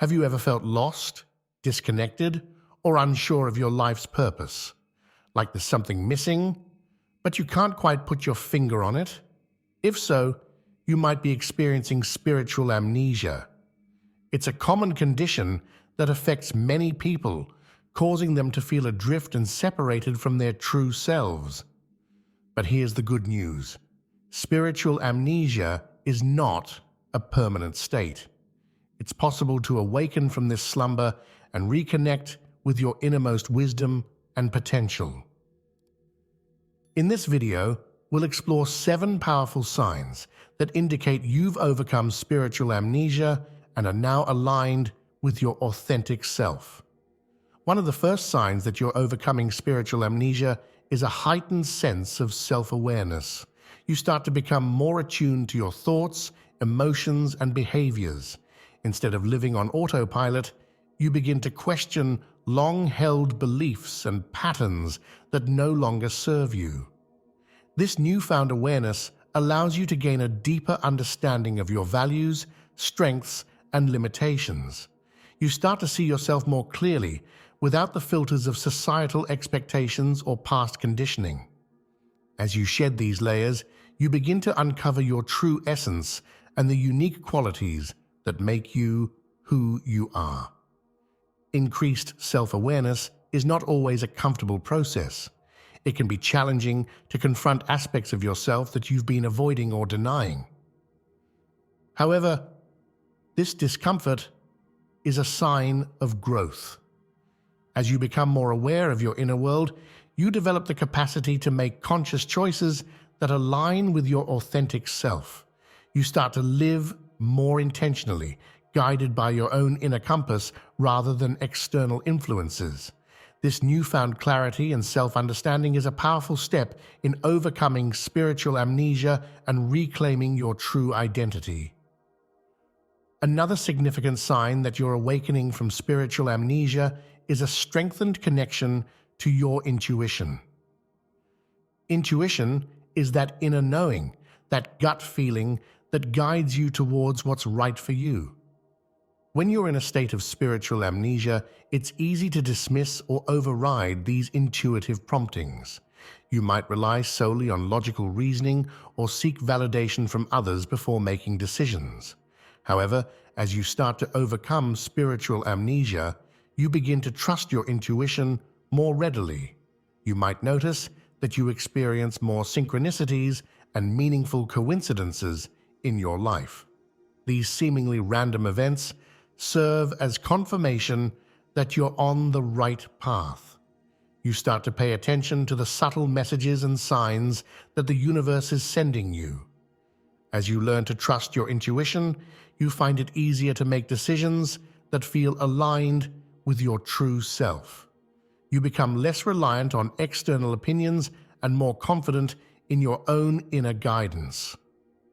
Have you ever felt lost, disconnected, or unsure of your life's purpose? Like there's something missing, but you can't quite put your finger on it? If so, you might be experiencing spiritual amnesia. It's a common condition that affects many people, causing them to feel adrift and separated from their true selves. But here's the good news. Spiritual amnesia is not a permanent state. It's possible to awaken from this slumber and reconnect with your innermost wisdom and potential. In this video, we'll explore 7 powerful signs that indicate you've overcome spiritual amnesia and are now aligned with your authentic self. One of the first signs that you're overcoming spiritual amnesia is a heightened sense of self-awareness. You start to become more attuned to your thoughts, emotions, and behaviors. Instead of living on autopilot, you begin to question long-held beliefs and patterns that no longer serve you. This newfound awareness allows you to gain a deeper understanding of your values, strengths, and limitations. You start to see yourself more clearly without the filters of societal expectations or past conditioning. As you shed these layers, you begin to uncover your true essence and the unique qualities that make you who you are. Increased self-awareness is not always a comfortable process. It can be challenging to confront aspects of yourself that you've been avoiding or denying. However, this discomfort is a sign of growth. As you become more aware of your inner world, you develop the capacity to make conscious choices that align with your authentic self. You start to live more intentionally, guided by your own inner compass rather than external influences. This newfound clarity and self-understanding is a powerful step in overcoming spiritual amnesia and reclaiming your true identity. Another significant sign that you're awakening from spiritual amnesia is a strengthened connection to your intuition. Intuition is that inner knowing, that gut feeling that guides you towards what's right for you. When you're in a state of spiritual amnesia, it's easy to dismiss or override these intuitive promptings. You might rely solely on logical reasoning or seek validation from others before making decisions. However, as you start to overcome spiritual amnesia, you begin to trust your intuition more readily. You might notice that you experience more synchronicities and meaningful coincidences in your life. These seemingly random events serve as confirmation that you're on the right path. You start to pay attention to the subtle messages and signs that the universe is sending you. As you learn to trust your intuition, you find it easier to make decisions that feel aligned with your true self. You become less reliant on external opinions and more confident in your own inner guidance.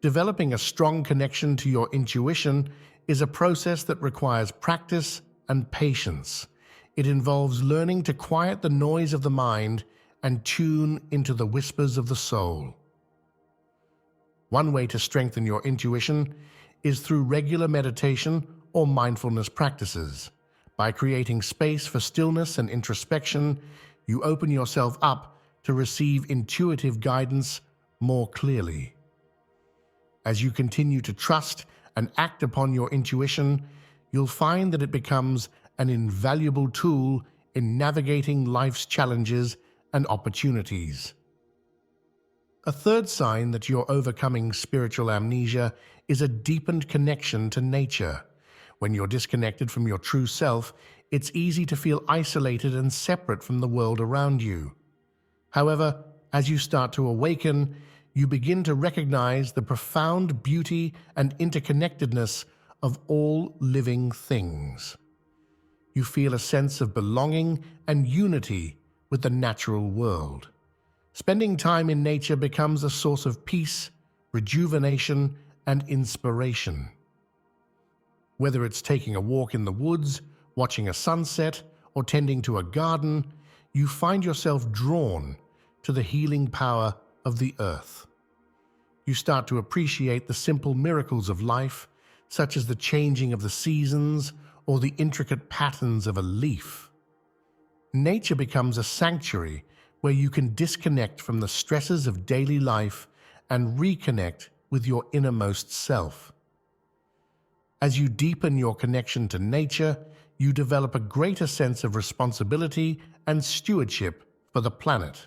Developing a strong connection to your intuition is a process that requires practice and patience. It involves learning to quiet the noise of the mind and tune into the whispers of the soul. One way to strengthen your intuition is through regular meditation or mindfulness practices. By creating space for stillness and introspection, you open yourself up to receive intuitive guidance more clearly. As you continue to trust and act upon your intuition, you'll find that it becomes an invaluable tool in navigating life's challenges and opportunities. A third sign that you're overcoming spiritual amnesia is a deepened connection to nature. When you're disconnected from your true self, it's easy to feel isolated and separate from the world around you. However, as you start to awaken, you begin to recognize the profound beauty and interconnectedness of all living things. You feel a sense of belonging and unity with the natural world. Spending time in nature becomes a source of peace, rejuvenation, and inspiration. Whether it's taking a walk in the woods, watching a sunset, or tending to a garden, you find yourself drawn to the healing power of the earth. You start to appreciate the simple miracles of life, such as the changing of the seasons or the intricate patterns of a leaf. Nature becomes a sanctuary where you can disconnect from the stresses of daily life and reconnect with your innermost self. As you deepen your connection to nature, you develop a greater sense of responsibility and stewardship for the planet.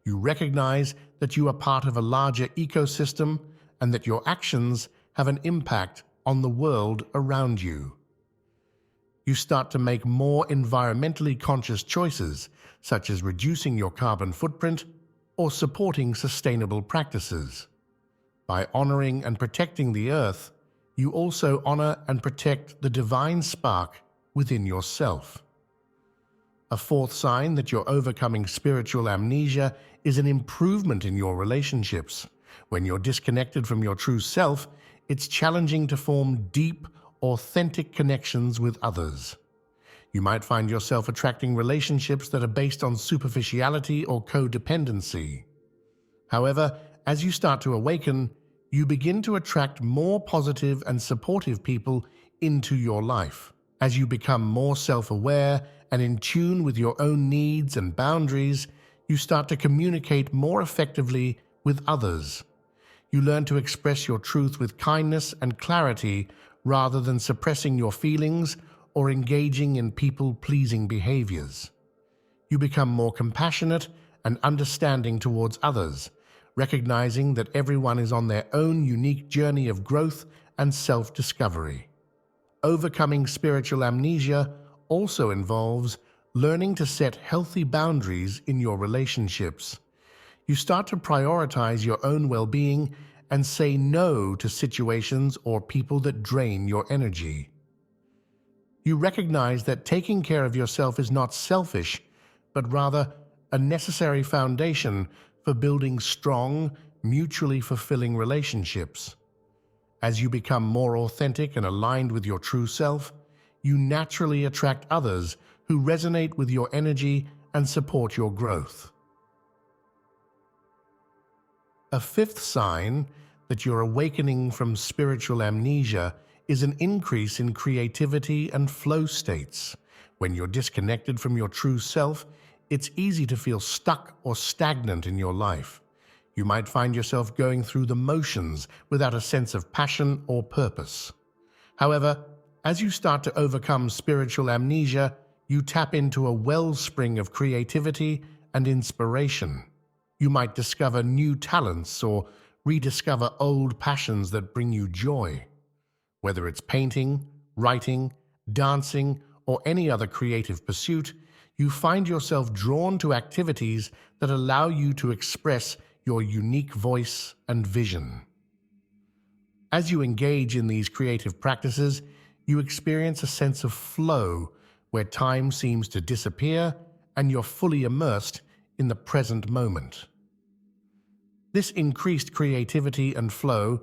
You recognize that you are part of a larger ecosystem and that your actions have an impact on the world around you. You start to make more environmentally conscious choices, such as reducing your carbon footprint or supporting sustainable practices. By honoring and protecting the earth, you also honor and protect the divine spark within yourself. A fourth sign that you're overcoming spiritual amnesia is an improvement in your relationships. When you're disconnected from your true self, it's challenging to form deep, authentic connections with others. You might find yourself attracting relationships that are based on superficiality or codependency. However, as you start to awaken, you begin to attract more positive and supportive people into your life. As you become more self-aware and in tune with your own needs and boundaries, you start to communicate more effectively with others. You learn to express your truth with kindness and clarity rather than suppressing your feelings or engaging in people-pleasing behaviors. You become more compassionate and understanding towards others, recognizing that everyone is on their own unique journey of growth and self-discovery. Overcoming spiritual amnesia also involves learning to set healthy boundaries in your relationships. You start to prioritize your own well-being and say no to situations or people that drain your energy. You recognize that taking care of yourself is not selfish, but rather a necessary foundation for building strong, mutually fulfilling relationships. As you become more authentic and aligned with your true self, you naturally attract others who resonate with your energy and support your growth. A fifth sign that you're awakening from spiritual amnesia is an increase in creativity and flow states. When you're disconnected from your true self, it's easy to feel stuck or stagnant in your life. You might find yourself going through the motions without a sense of passion or purpose. However, as you start to overcome spiritual amnesia, you tap into a wellspring of creativity and inspiration. You might discover new talents or rediscover old passions that bring you joy. Whether it's painting, writing, dancing, or any other creative pursuit, you find yourself drawn to activities that allow you to express your unique voice and vision. As you engage in these creative practices, you experience a sense of flow where time seems to disappear and you're fully immersed in the present moment. This increased creativity and flow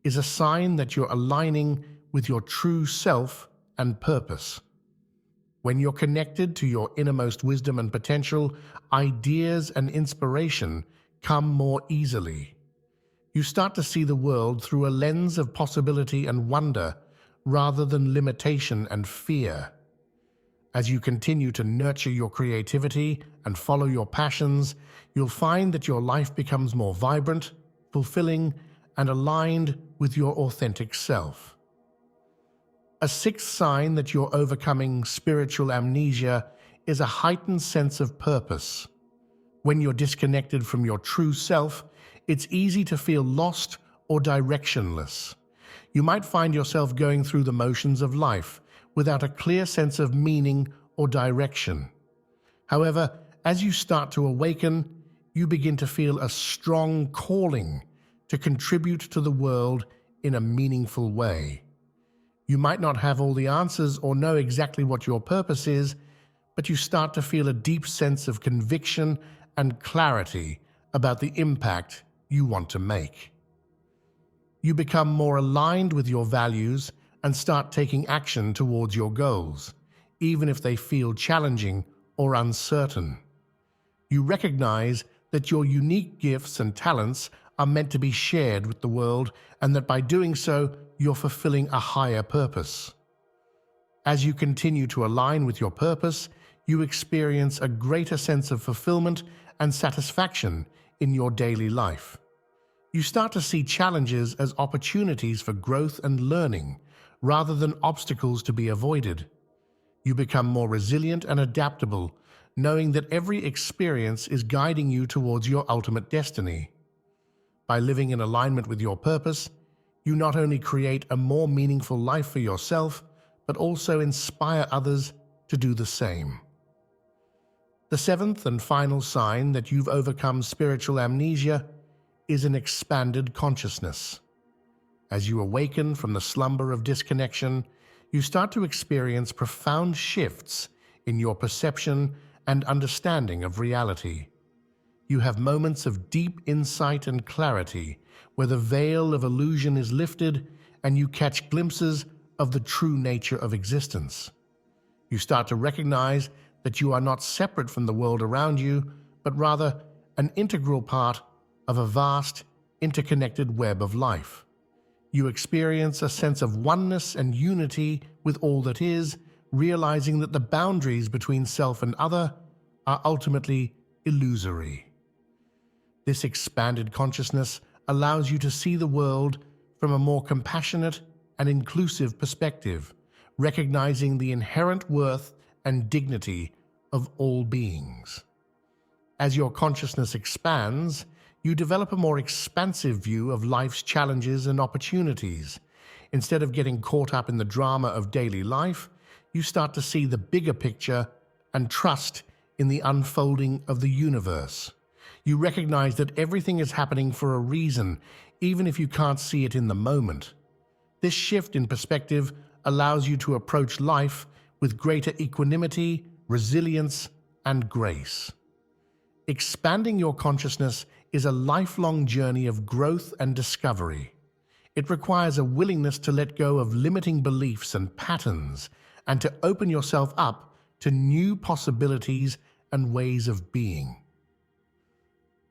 is a sign that you're aligning with your true self and purpose. When you're connected to your innermost wisdom and potential, ideas and inspiration come more easily. You start to see the world through a lens of possibility and wonder rather than limitation and fear. As you continue to nurture your creativity and follow your passions, you'll find that your life becomes more vibrant, fulfilling, and aligned with your authentic self. A sixth sign that you're overcoming spiritual amnesia is a heightened sense of purpose. When you're disconnected from your true self, it's easy to feel lost or directionless. You might find yourself going through the motions of life without a clear sense of meaning or direction. However, as you start to awaken, you begin to feel a strong calling to contribute to the world in a meaningful way. You might not have all the answers or know exactly what your purpose is, but you start to feel a deep sense of conviction and clarity about the impact you want to make. You become more aligned with your values and start taking action towards your goals, even if they feel challenging or uncertain. You recognize that your unique gifts and talents are meant to be shared with the world, and that by doing so, you're fulfilling a higher purpose. As you continue to align with your purpose, you experience a greater sense of fulfillment and satisfaction in your daily life. You start to see challenges as opportunities for growth and learning, rather than obstacles to be avoided. You become more resilient and adaptable, knowing that every experience is guiding you towards your ultimate destiny. By living in alignment with your purpose, you not only create a more meaningful life for yourself, but also inspire others to do the same. The seventh and final sign that you've overcome spiritual amnesia is an expanded consciousness. As you awaken from the slumber of disconnection, you start to experience profound shifts in your perception and understanding of reality. You have moments of deep insight and clarity, where the veil of illusion is lifted and you catch glimpses of the true nature of existence. You start to recognize that you are not separate from the world around you, but rather an integral part of a vast, interconnected web of life. You experience a sense of oneness and unity with all that is, realizing that the boundaries between self and other are ultimately illusory. This expanded consciousness allows you to see the world from a more compassionate and inclusive perspective, recognizing the inherent worth and dignity of all beings. As your consciousness expands, you develop a more expansive view of life's challenges and opportunities. Instead of getting caught up in the drama of daily life, you start to see the bigger picture and trust in the unfolding of the universe. You recognize that everything is happening for a reason, even if you can't see it in the moment. This shift in perspective allows you to approach life with greater equanimity, resilience, and grace. Expanding your consciousness is a lifelong journey of growth and discovery. It requires a willingness to let go of limiting beliefs and patterns, and to open yourself up to new possibilities and ways of being.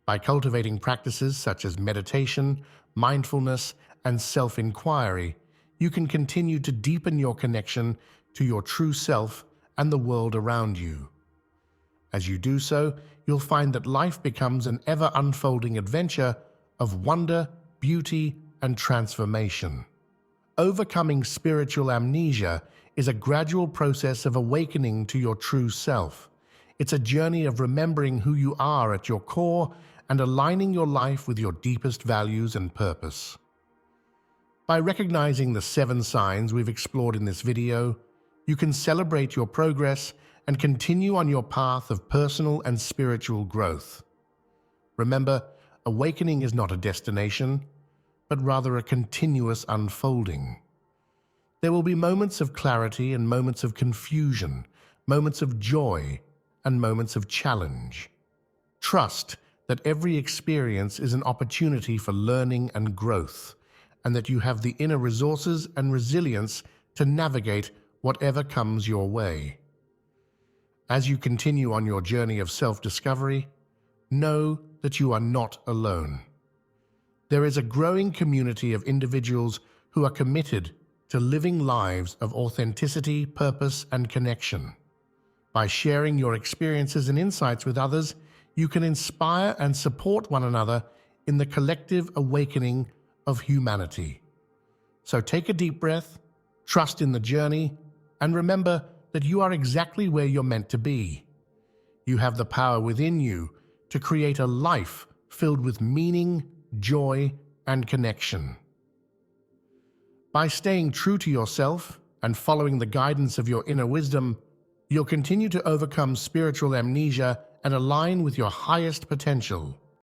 By cultivating practices such as meditation, mindfulness, and self-inquiry, you can continue to deepen your connection to your true self and the world around you. As you do so, you'll find that life becomes an ever-unfolding adventure of wonder, beauty, and transformation. Overcoming spiritual amnesia is a gradual process of awakening to your true self. It's a journey of remembering who you are at your core and aligning your life with your deepest values and purpose. By recognizing the 7 signs we've explored in this video, you can celebrate your progress and continue on your path of personal and spiritual growth. Remember, awakening is not a destination, but rather a continuous unfolding. There will be moments of clarity and moments of confusion, moments of joy and moments of challenge. Trust that every experience is an opportunity for learning and growth, and that you have the inner resources and resilience to navigate whatever comes your way. As you continue on your journey of self-discovery, know that you are not alone. There is a growing community of individuals who are committed to living lives of authenticity, purpose, and connection. By sharing your experiences and insights with others, you can inspire and support one another in the collective awakening of humanity. So take a deep breath, trust in the journey, and remember that you are exactly where you're meant to be. You have the power within you to create a life filled with meaning, joy, and connection. By staying true to yourself and following the guidance of your inner wisdom, you'll continue to overcome spiritual amnesia and align with your highest potential.